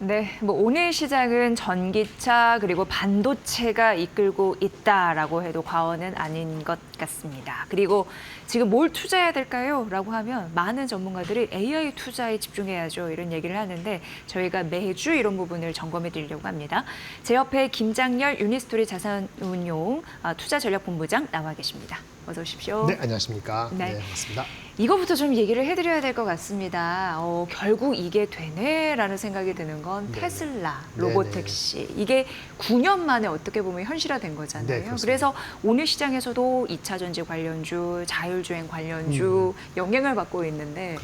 네, 오늘 시장은 전기차 그리고 반도체가 이끌고 있다라고 해도 과언은 아닌 것 같습니다. 그리고 지금 뭘 투자해야 될까요? 라고 하면 많은 전문가들이 AI 투자에 집중해야죠. 이런 얘기를 하는데 저희가 매주 이런 부분을 점검해 드리려고 합니다. 제 옆에 김장렬 유니스토리 자산운용 투자전략본부장 나와 계십니다. 어서 오십시오. 네, 안녕하십니까. 네. 네, 반갑습니다. 이거부터 좀 얘기를 해드려야 될 것 같습니다. 결국 이게 되네라는 생각이 드는 건 네네. 테슬라, 네네. 로보택시. 이게 9년 만에 어떻게 보면 현실화된 네, 거잖아요. 그렇습니다. 그래서 오늘 시장에서도 2차 전지 관련주, 자율주행 관련주 영향을 받고 있는데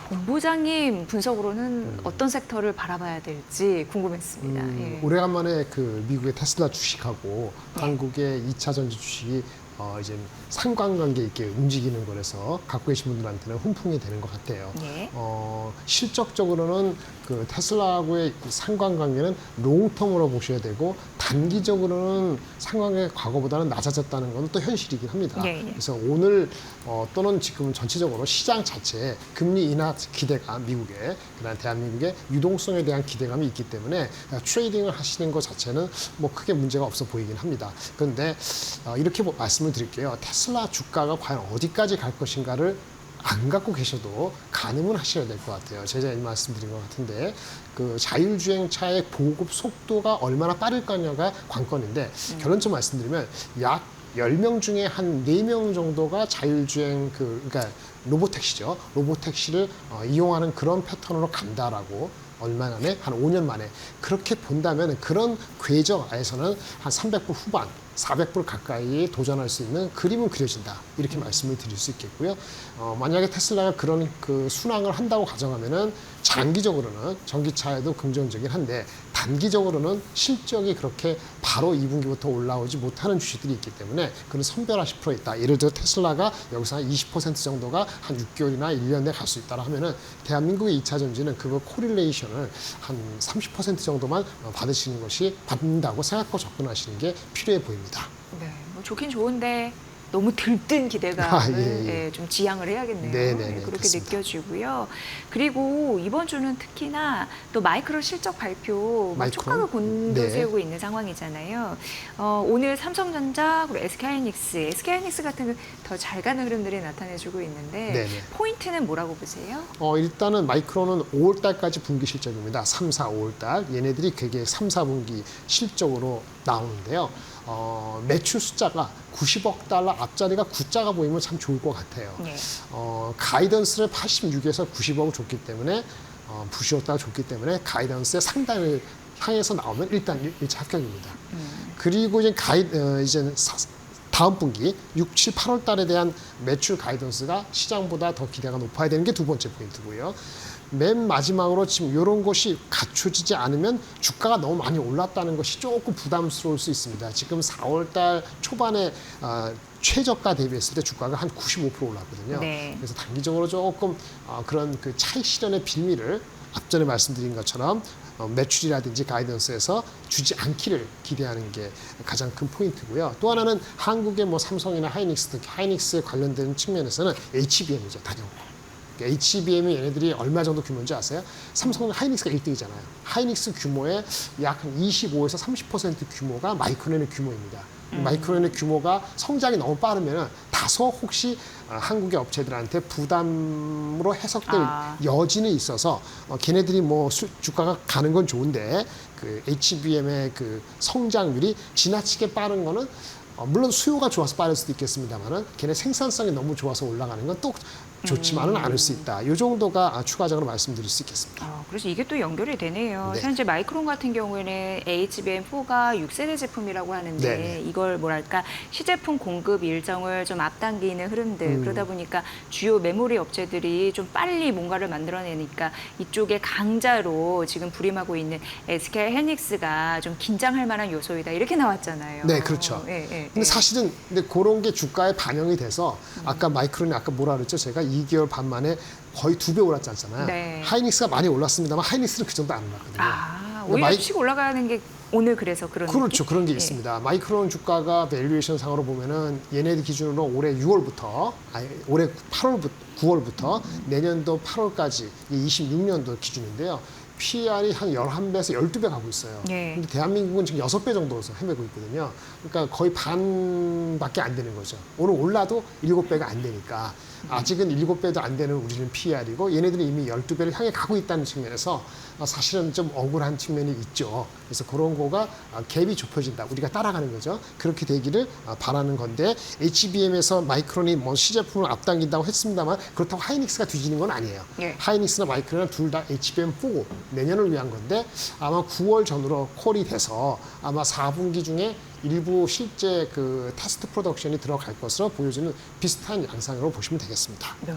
본부장님 분석으로는 어떤 섹터를 바라봐야 될지 궁금했습니다. 예. 오래간만에 그 미국의 테슬라 주식하고 한국의 2차 전지 주식이 이제 상관관계 있게 움직이는 거라서 갖고 계신 분들한테는 훈풍이 되는 것 같아요. 네. 실적적으로는 그 테슬라하고의 상관관계는 롱텀으로 보셔야 되고 단기적으로는 상관관계 과거보다는 낮아졌다는 건 또 현실이긴 합니다. 네. 그래서 오늘 또는 지금 전체적으로 시장 자체에 금리 인하 기대감, 미국의 그다음 대한민국의 유동성에 대한 기대감이 있기 때문에 트레이딩을 하시는 것 자체는 뭐 크게 문제가 없어 보이긴 합니다. 그런데 이렇게 말씀을 드릴게요. 테슬라 주가가 과연 어디까지 갈 것인가를 안 갖고 계셔도 가늠은 하셔야 될 것 같아요. 제가 말씀드린 것 같은데 그 자율주행차의 보급 속도가 얼마나 빠를 거냐가 관건인데 결론적으로 말씀드리면 약 10명 중에 한 4명 정도가 자율주행 그러니까 로보택시죠. 로보택시를 이용하는 그런 패턴으로 간다라고 얼마 만에 한 5년 만에 그렇게 본다면 그런 궤적에서는 한 300불 후반 400불 가까이 도전할 수 있는 그림은 그려진다 이렇게 말씀을 드릴 수 있겠고요. 만약에 테슬라가 그런 그 순항을 한다고 가정하면은 장기적으로는 전기차에도 긍정적이긴 한데 단기적으로는 실적이 그렇게 바로 2분기부터 올라오지 못하는 주식들이 있기 때문에 그런 선별화시 풀어 있다. 예를 들어 테슬라가 여기서 한 20% 정도가 한 6개월이나 1년 내에 갈 수 있다라 하면은 대한민국의 2차 전지는 그거 코릴레이션을 한 30% 정도만 받으시는 것이 받는다고 생각하고 접근하시는 게 필요해 보입니다. 네, 좋긴 좋은데 너무 들뜬 기대감을 예. 좀 지양을 해야겠네요. 네네네, 그렇게 그렇습니다. 느껴지고요. 그리고 이번 주는 특히나 또 마이크론 실적 발표 마이크론? 촉각을 곤두세우고 네. 있는 상황이잖아요. 오늘 삼성전자 그리고 SK하이닉스 같은 더 잘 가는 흐름들이 나타내주고 있는데 네네. 포인트는 뭐라고 보세요? 일단은 마이크론은 5월달까지 분기 실적입니다. 3, 4, 5월달. 얘네들이 그게 3, 4분기 실적으로 나오는데요. 매출 숫자가 90억 달러 앞자리가 9자가 보이면 참 좋을 것 같아요. 네. 가이던스를 86에서 90억을 줬기 때문에 90억 달러 줬기 때문에 가이던스의 상단을 향해서 나오면 일단 1차 합격입니다. 그리고 이제 이제 다음 분기 6, 7, 8월 달에 대한 매출 가이던스가 시장보다 더 기대가 높아야 되는 게 두 번째 포인트고요. 맨 마지막으로 지금 이런 것이 갖춰지지 않으면 주가가 너무 많이 올랐다는 것이 조금 부담스러울 수 있습니다. 지금 4월 달 초반에 최저가 대비했을 때 주가가 한 95% 올랐거든요. 네. 그래서 단기적으로 조금 그런 그 차익 실현의 빌미를 앞전에 말씀드린 것처럼 매출이라든지 가이던스에서 주지 않기를 기대하는 게 가장 큰 포인트고요. 또 하나는 한국의 뭐 삼성이나 하이닉스에 관련된 측면에서는 HBM이죠, 단연. HBM이 얘네들이 얼마 정도 규모인지 아세요? 삼성 하이닉스가 1등이잖아요. 하이닉스 규모의 약 25에서 30% 규모가 마이크론의 규모입니다. 마이크론의 규모가 성장이 너무 빠르면 다소 혹시 한국의 업체들한테 부담으로 해석될 여지는 있어서 걔네들이 뭐 주가가 가는 건 좋은데 그 HBM의 그 성장률이 지나치게 빠른 거는 물론 수요가 좋아서 빠를 수도 있겠습니다만은 걔네 생산성이 너무 좋아서 올라가는 건 또 좋지만은 않을 수 있다. 이 정도가 추가적으로 말씀드릴 수 있겠습니다. 그래서 이게 또 연결이 되네요. 네. 현재 마이크론 같은 경우에는 HBM4가 6세대 제품이라고 하는데 네네. 이걸 뭐랄까 시제품 공급 일정을 좀 앞당기는 흐름들 그러다 보니까 주요 메모리 업체들이 좀 빨리 뭔가를 만들어내니까 이쪽에 강자로 지금 부림하고 있는 SK 하이닉스가 좀 긴장할 만한 요소이다 이렇게 나왔잖아요. 네, 그렇죠. 근데 사실은 근데 그런 게 주가에 반영이 돼서 아까 마이크론이 아까 뭐라 그랬죠? 제가 2개월 반 만에 거의 2배 올랐지 않잖아요. 네. 하이닉스가 많이 올랐습니다만 하이닉스는 그 정도 안 올랐거든요. 오히려 주식 올라가는 게 오늘 그래서 그런 그렇죠. 느낌? 그런 게 예. 있습니다. 마이크론 주가가 밸류에이션 상으로 보면은 얘네들 기준으로 올해 6월부터 올해 9월부터 내년도 8월까지 26년도 기준인데요. PER이 한 11배에서 12배 가고 있어요. 네. 근데 대한민국은 지금 6배 정도에서 헤매고 있거든요. 그러니까 거의 반밖에 안 되는 거죠. 오늘 올라도 7배가 안 되니까 아직은 7배도 안 되는 우리는 PER이고 얘네들이 이미 12배를 향해 가고 있다는 측면에서 사실은 좀 억울한 측면이 있죠. 그래서 그런 거가 갭이 좁혀진다. 우리가 따라가는 거죠. 그렇게 되기를 바라는 건데 HBM에서 마이크론이 뭐 시제품을 앞당긴다고 했습니다만 그렇다고 하이닉스가 뒤지는 건 아니에요. 예. 하이닉스나 마이크론은 둘 다 HBM4 내년을 위한 건데 아마 9월 전후로 콜이 돼서 아마 4분기 중에 일부 실제 그 테스트 프로덕션이 들어갈 것으로 보여지는 비슷한 양상으로 보시면 되겠습니다. 네.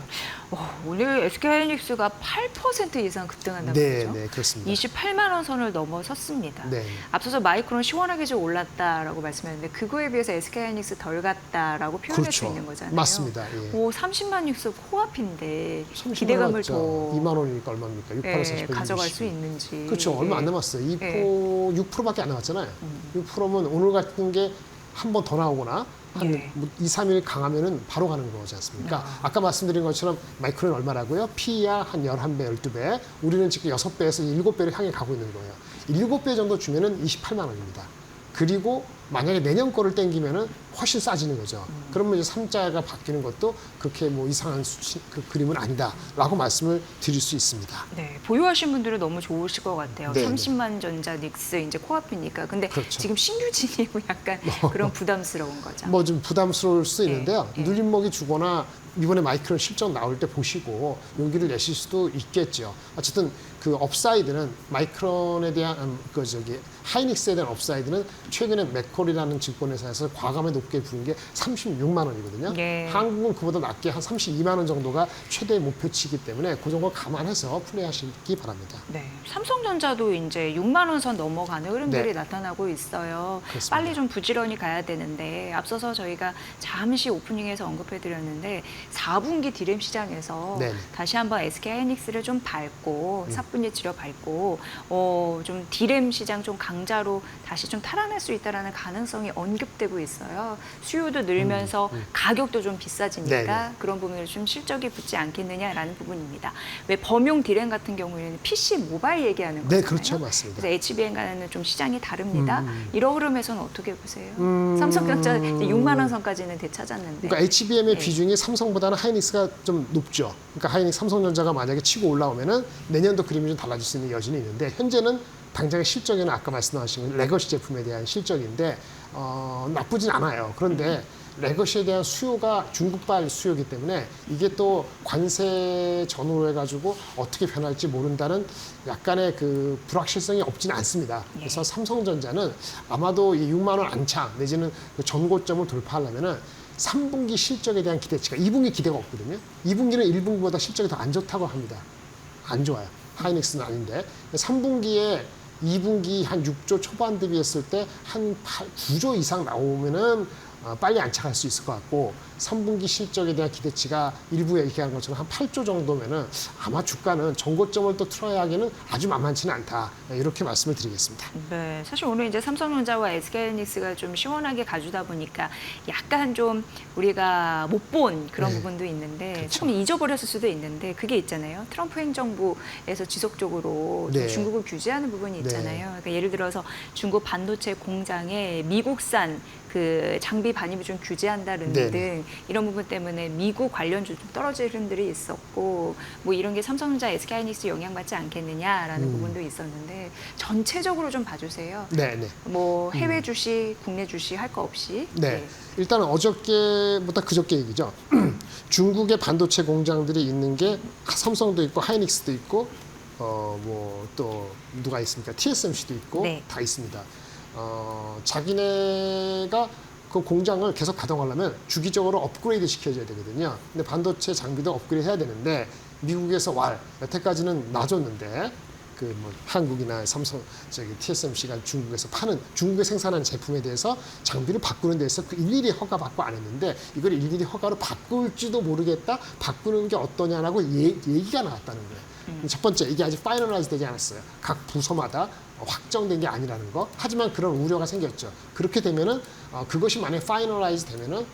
오늘 SK하이닉스가 8% 이상 급등한다고 네, 그러죠? 네, 그렇습니다. 28만 원 선을 넘어섰습니다. 네. 앞서서 마이크론 시원하게 좀 올랐다라고 말씀하셨는데 그거에 비해서 SK하이닉스 덜 갔다라고 표현할 수 있는 거잖아요. 맞습니다. 예. 30만 뉴스 코앞인데 30만 기대감을 원이었죠. 더 2만 원이니까 얼마입니까? 6, 8, 4, 8, 가져갈 수 있는지. 그렇죠. 얼마 안 예. 남았어요. 2%, 예. 6%밖에 안 남았잖아요. 6%면 오늘 같은 게 한 번 더 나오거나 한 예. 2, 3일 강하면은 바로 가는 거지 않습니까? 아까 말씀드린 것처럼 마이크론 얼마라고요? PER 한 11배, 12배. 우리는 지금 6배에서 7배를 향해 가고 있는 거예요. 7배 정도 주면은 28만 원입니다. 그리고 만약에 내년 거를 땡기면은 훨씬 싸지는 거죠. 그러면 이제 3자가 바뀌는 것도 그렇게 뭐 이상한 그 그림은 아니다라고 말씀을 드릴 수 있습니다. 네, 보유하신 분들은 너무 좋으실 것 같아요. 네, 30만 전자 닉스 이제 코앞이니까. 근데 그렇죠. 지금 신규 진입은 약간 그런 부담스러운 거죠. 뭐 좀 부담스러울 수 있는데요. 예. 눌림목이 주거나 이번에 마이크론 실적 나올 때 보시고 용기를 내실 수도 있겠죠. 어쨌든 그 업사이드는 마이크론에 대한 하이닉스에 대한 업사이드는 최근에 맥콜이라는 증권회사에서 과감히 높게 부른 게 36만 원이거든요. 예. 한국은 그보다 낮게 한 32만 원 정도가 최대 목표치이기 때문에 그 정도 감안해서 플레이하시기 바랍니다. 네, 삼성전자도 이제 6만 원 선 넘어가는 흐름들이 네. 나타나고 있어요. 그렇습니다. 빨리 좀 부지런히 가야 되는데 앞서서 저희가 잠시 오프닝에서 언급해드렸는데 4분기 디램 시장에서 네네. 다시 한번 SK하이닉스를 좀 밟고 4분기 치료 밟고 좀 디램 시장 좀 강자로 다시 좀 탈환할 수 있다라는 가능성이 언급되고 있어요. 수요도 늘면서 가격도 좀 비싸지니까 네네. 그런 부분을 좀 실적이 붙지 않겠느냐라는 부분입니다. 왜 범용 디램 같은 경우에는 PC 모바일 얘기하는 거잖아요. 네, 그렇죠. 맞습니다. 그래서 HBM과는 좀 시장이 다릅니다. 이런 흐름에서는 어떻게 보세요? 삼성전자 이제 6만 원 선까지는 되찾았는데. 그러니까 HBM의 네. 비중이 삼성보다는 하이닉스가 좀 높죠. 그러니까 하이닉스 삼성전자가 만약에 치고 올라오면은 내년도 그림이 좀 달라질 수 있는 여지는 있는데 현재는 당장의 실적에는 아까 말씀하신 레거시 제품에 대한 실적인데 나쁘진 않아요. 그런데 레거시에 대한 수요가 중국발 수요이기 때문에 이게 또 관세 전후로 해가지고 어떻게 변할지 모른다는 약간의 그 불확실성이 없지는 않습니다. 그래서 삼성전자는 아마도 이 6만 원 안착 내지는 그 전고점을 돌파하려면은 3분기 실적에 대한 기대치가 2분기 기대가 없거든요. 2분기는 1분기보다 실적이 더 안 좋다고 합니다. 안 좋아요. 하이닉스는 아닌데 3분기에 2분기 한 6조 초반 대비했을 때 한 9조 이상 나오면은 빨리 안착할 수 있을 것 같고 3분기 실적에 대한 기대치가 일부에 얘기한 것처럼 한 8조 정도면은 아마 주가는 전고점을 또 틀어야 하기는 아주 만만치는 않다. 이렇게 말씀을 드리겠습니다. 네, 사실 오늘 이제 삼성전자와 SK하이닉스가 좀 시원하게 가주다 보니까 약간 좀 우리가 못 본 그런 네. 부분도 있는데 그렇죠. 조금 잊어버렸을 수도 있는데 그게 있잖아요. 트럼프 행정부에서 지속적으로 좀 네. 중국을 규제하는 부분이 있잖아요. 네. 그러니까 예를 들어서 중국 반도체 공장에 미국산 그 장비 반입을 좀 규제한다는 네. 등 이런 부분 때문에 미국 관련주 좀 떨어질 흐름들이 있었고 뭐 이런 게 삼성전자, SK하이닉스 영향받지 않겠느냐라는 부분도 있었는데 전체적으로 좀 봐주세요. 네, 네. 뭐 해외 주식, 국내 주식 할 거 없이. 네. 일단은 어저께보다 그저께 얘기죠. 중국의 반도체 공장들이 있는 게 삼성도 있고 하이닉스도 있고 뭐 또 누가 있습니까? TSMC도 있고 네. 다 있습니다. 자기네가 그 공장을 계속 가동하려면 주기적으로 업그레이드 시켜줘야 되거든요. 근데 반도체 장비도 업그레이드 해야 되는데 미국에서 여태까지는 놔줬는데 그 뭐 한국이나 삼성 TSMC가 중국에서 파는 중국에 생산하는 제품에 대해서 장비를 바꾸는 데서 그 일일이 허가 받고 안 했는데 이걸 일일이 허가로 바꿀지도 모르겠다 바꾸는 게 어떠냐라고 얘기가 나왔다는 거예요. 첫 번째 이게 아직 파이널라이즈 되지 않았어요. 각 부서마다 확정된 게 아니라는 거. 하지만 그런 우려가 생겼죠. 그렇게 되면은 그것이 만약 파이널라이즈 되면은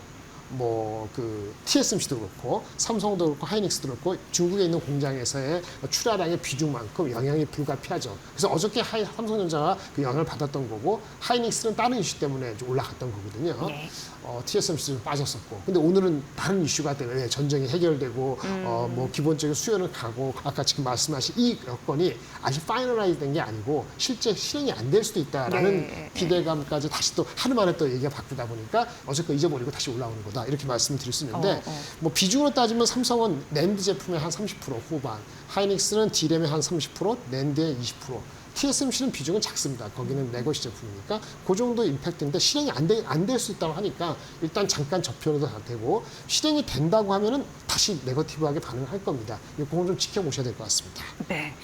뭐 그 TSMC도 그렇고 삼성도 그렇고 하이닉스도 그렇고 중국에 있는 공장에서의 출하량의 비중만큼 영향이 불가피하죠. 그래서 어저께 삼성전자가 그 영향을 받았던 거고 하이닉스는 다른 이슈 때문에 좀 올라갔던 거거든요. 네. TSMC도 빠졌었고. 근데 오늘은 다른 이슈가 때문에 전쟁이 해결되고 뭐 기본적인 수요는 가고 아까 지금 말씀하신 이 여건이 아직 파이널라이즈 된 게 아니고 실제 실행이 안 될 수도 있다라는 네. 기대감까지 다시 또 하루 만에 또 얘기가 바꾸다 보니까 어저께 잊어버리고 다시 올라오는 거다. 이렇게 말씀을 드릴 수 있는데 뭐 비중으로 따지면 삼성은 낸드 제품의 한 30% 후반, 하이닉스는 D램의 한 30%, 낸드의 20%. TSMC는 비중은 작습니다. 거기는 레거시 제품이니까 그 정도 임팩트인데 실행이 안 될 수 있다고 하니까 일단 잠깐 저평도 다 되고 실행이 된다고 하면은 다시 네거티브하게 반응할 겁니다. 이거 좀 지켜보셔야 될 것 같습니다. 네.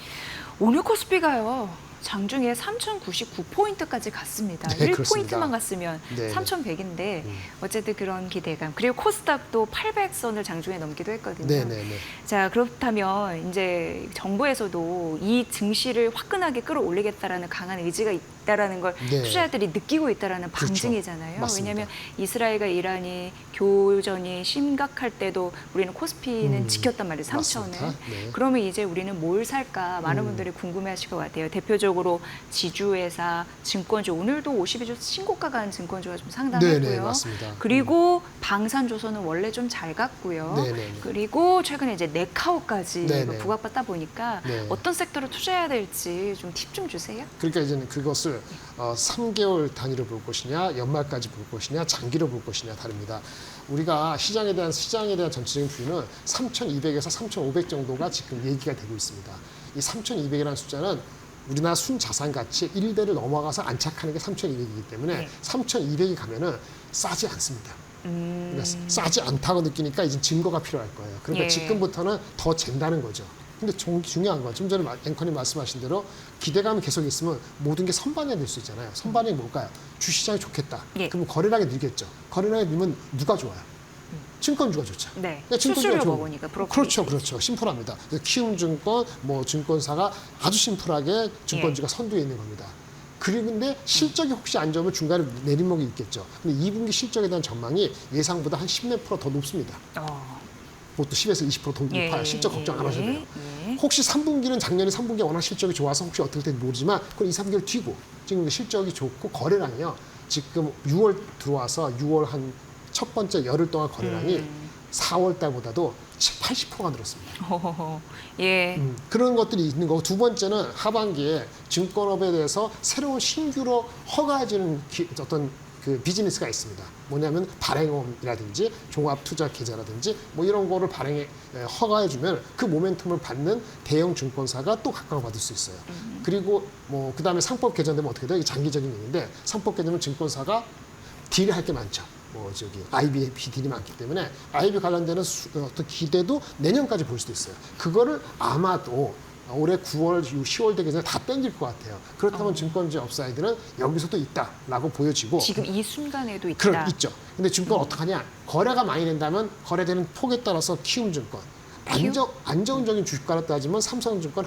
오늘 코스피가요. 장중에 3,099포인트까지 갔습니다. 네, 1포인트만 그렇습니다. 갔으면 네. 3,100인데 어쨌든 그런 기대감. 그리고 코스닥도 800선을 장중에 넘기도 했거든요. 네네네. 자, 그렇다면 이제 정부에서도 이 증시를 화끈하게 끌어올리겠다라는 강한 의지가 있다라는 걸 네. 투자자들이 느끼고 있다라는 그렇죠. 방증이잖아요. 맞습니다. 왜냐하면 이스라엘과 이란이 교전이 심각할 때도 우리는 코스피는 지켰단 말이에요. 3,000을. 맞습니다. 네. 그러면 이제 우리는 뭘 살까 많은 분들이 궁금해하실 것 같아요. 대표적으로 지주회사, 증권주 오늘도 52주 신고가 간 증권주가 좀 상당했고요. 네네, 맞습니다. 그리고 방산조선은 원래 좀 잘 갔고요. 네네네. 그리고 최근에 이제 네카오까지 네네. 부각받다 보니까 네. 어떤 섹터로 투자해야 될지 좀 팁 좀 주세요. 그러니까 이제는 그것을 3개월 단위로 볼 것이냐, 연말까지 볼 것이냐, 장기로 볼 것이냐 다릅니다. 우리가 시장에 대한 전체적인 뷰는 3,200에서 3,500 정도가 지금 얘기가 되고 있습니다. 이 3,200이라는 숫자는 우리나라 순자산 가치 1배를 넘어가서 안착하는 게 3,200이기 때문에 네. 3,200이 가면은 싸지 않습니다. 그러니까 싸지 않다고 느끼니까 이제 증거가 필요할 거예요. 그러니까 예. 지금부터는 더 잰다는 거죠. 근데 중요한 건 좀 전에 앵커님 말씀하신 대로 기대감이 계속 있으면 모든 게 선반이 될 수 있잖아요. 선반이 뭘까요? 주시장이 좋겠다. 예. 그럼 거래량이 늘겠죠. 거래량이 늘면 누가 좋아요? 증권주가 좋죠. 네. 그러니까 증권주가 수수료 좋은 먹으니까 프로필. 그렇죠. 심플합니다. 그래서 키움증권, 뭐 증권사가 아주 심플하게 증권주가 선두에 있는 겁니다. 그런데 실적이 혹시 안 좋으면 중간에 내리막이 있겠죠. 근데 2분기 실적에 대한 전망이 예상보다 한 10몇 % 더 높습니다. 그것도 10에서 20%더 높아요. 실적 걱정 안 하셔도 돼요. 혹시 3분기는 작년에 3분기가 워낙 실적이 좋아서 혹시 어떻게 될지 모르지만 그건 2, 3개월 뒤고 지금 실적이 좋고 거래량이요. 지금 6월 들어와서 6월 한 첫 번째 열흘 동안 거래량이 4월 달보다도 80%가 늘었습니다. 예. 그런 것들이 있는 거고 두 번째는 하반기에 증권업에 대해서 새로운 신규로 허가해주는 어떤 그 비즈니스가 있습니다. 뭐냐면 발행업이라든지 종합투자계좌라든지 뭐 이런 거를 허가해주면 그 모멘텀을 받는 대형 증권사가 또 각광을 받을 수 있어요. 그리고 뭐 그다음에 상법 개정되면 어떻게 돼요? 이게 장기적인 얘기인데 상법 개정은 증권사가 딜을 할 게 많죠. 뭐 IB 딜이 많기 때문에 IB 관련되는 어떤 기대도 내년까지 볼 수도 있어요. 그거를 아마도 올해 9월, 10월 되기 전에 다 땡길 것 같아요. 그렇다면 증권주 업사이드는 여기서도 있다라고 보여지고 지금 이 순간에도 있다. 있죠. 근데 증권 어떡하냐? 거래가 많이 된다면 거래되는 폭에 따라서 키움증권, 안정적인 주가로 따지면 삼성증권,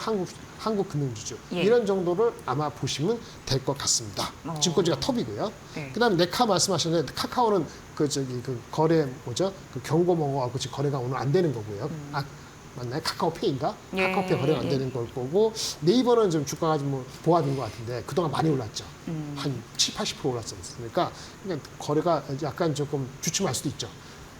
한국금융지주 예. 이런 정도를 아마 보시면 될 것 같습니다. 증권주가 톱이고요. 네. 그다음에 네카 말씀하셨는데 카카오는 그 거래 그 경고 먹어갖고 지금 거래가 오늘 안 되는 거고요. 맞나요? 카카오페이인가? 예, 카카오페이 거래가 안 되는 걸 거고 네이버는 좀 주가가 좀 보합인 것 같은데 그동안 많이 올랐죠. 한 7, 80% 올랐었으니까 그러니까 거래가 약간 조금 주춤할 수도 있죠.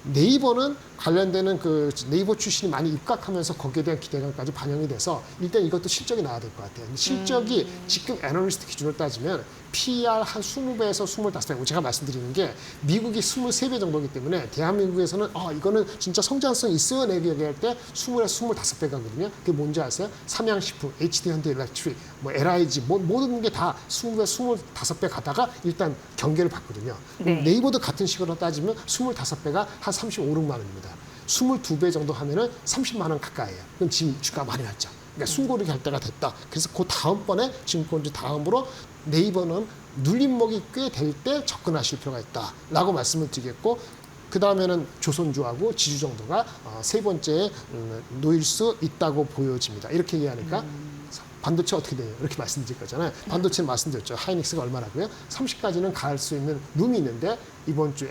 네이버는 관련되는 그 네이버 출신이 많이 입각하면서 거기에 대한 기대감까지 반영이 돼서 일단 이것도 실적이 나와야 될 것 같아요. 근데 실적이 지금 애널리스트 기준으로 따지면 PER 한 20배에서 25배. 제가 말씀드리는 게 미국이 23배 정도이기 때문에 대한민국에서는 이거는 진짜 성장성이 있어요. 내기 얘기할 때 20에서 25배가거든요. 그게 뭔지 아세요? 삼양식품, HD현대일렉트릭, 뭐 LIG 모든 게 다 20배, 25배 가다가 일단 경계를 받거든요. 네. 네이버도 같은 식으로 따지면 25배가 한 35, 6만 원입니다. 22배 정도 하면은 30만 원 가까이에요. 그럼 지금 주가 많이 났죠. 그러니까 숨고르기 할 때가 됐다. 그래서 그 다음번에 증권주 다음으로 네이버는 눌림목이 꽤 될 때 접근하실 필요가 있다라고 말씀을 드리겠고 그 다음에는 조선주하고 지주 정도가 세 번째에 놓일 수 있다고 보여집니다. 이렇게 얘기하니까 반도체 어떻게 돼요? 이렇게 말씀드릴 거잖아요. 반도체는 말씀드렸죠. 하이닉스가 얼마라고요? 30까지는 갈 수 있는 룸이 있는데 이번 주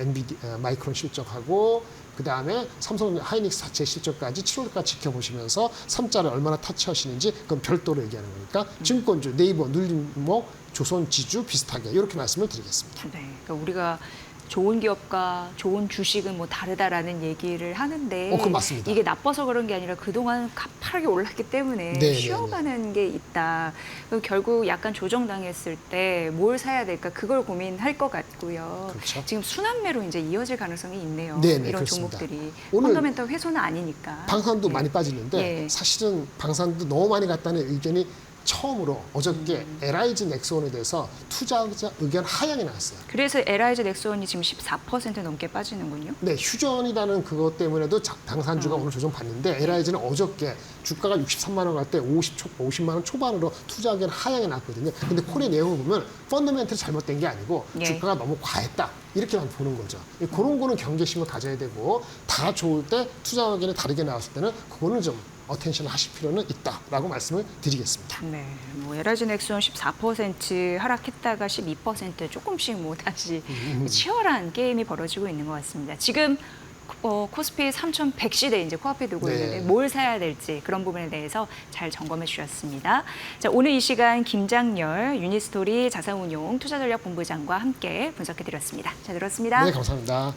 마이크론 실적하고 그 다음에 삼성 하이닉스 자체 실적까지 7월까지 지켜보시면서 3자를 얼마나 타치하시는지 그건 별도로 얘기하는 거니까 증권주, 네이버, 눌림목, 조선지주 비슷하게 이렇게 말씀을 드리겠습니다. 네, 그러니까 우리가 좋은 기업과 좋은 주식은 뭐 다르다라는 얘기를 하는데 그건 맞습니다. 이게 나빠서 그런 게 아니라 그동안 가파르게 올랐기 때문에 네, 쉬어가는 게 있다. 그리고 결국 약간 조정당했을 때 뭘 사야 될까 그걸 고민할 것 같고요. 그렇죠. 지금 순환매로 이제 이어질 가능성이 있네요. 네, 네, 이런 그렇습니다. 종목들이 오늘 펀더멘털 훼손은 아니니까. 방산도 네. 많이 빠지는데 예. 사실은 방산도 너무 많이 갔다는 의견이 처음으로 어저께 LIG 넥스원에 대해서 투자자 의견 하향이 나왔어요. 그래서 LIG 넥스원이 지금 14% 넘게 빠지는군요. 네, 휴전이라는 그것 때문에도 방산주가 오늘 조정받는데 LIG는 어저께 주가가 63만 원 갈 때 50만 원 초반으로 투자 의견 하향이 났거든요. 근데 콜의 내용을 보면 펀더멘털이 잘못된 게 아니고 예. 주가가 너무 과했다. 이렇게만 보는 거죠. 그런 거는 경계심을 가져야 되고 다 좋을 때 투자 의견이 다르게 나왔을 때는 그거는 좀 어텐션 하실 필요는 있다라고 말씀을 드리겠습니다. 네, 뭐 LIG 넥스원 14% 하락했다가 12% 조금씩 뭐 다시 치열한 게임이 벌어지고 있는 것 같습니다. 지금 코스피 3,100시대 이제 코앞에 두고 네. 있는데 뭘 사야 될지 그런 부분에 대해서 잘 점검해 주셨습니다. 자, 오늘 이 시간 김장렬 유니스토리 자산운용 투자전략본부장과 함께 분석해 드렸습니다. 잘 들었습니다. 네, 감사합니다.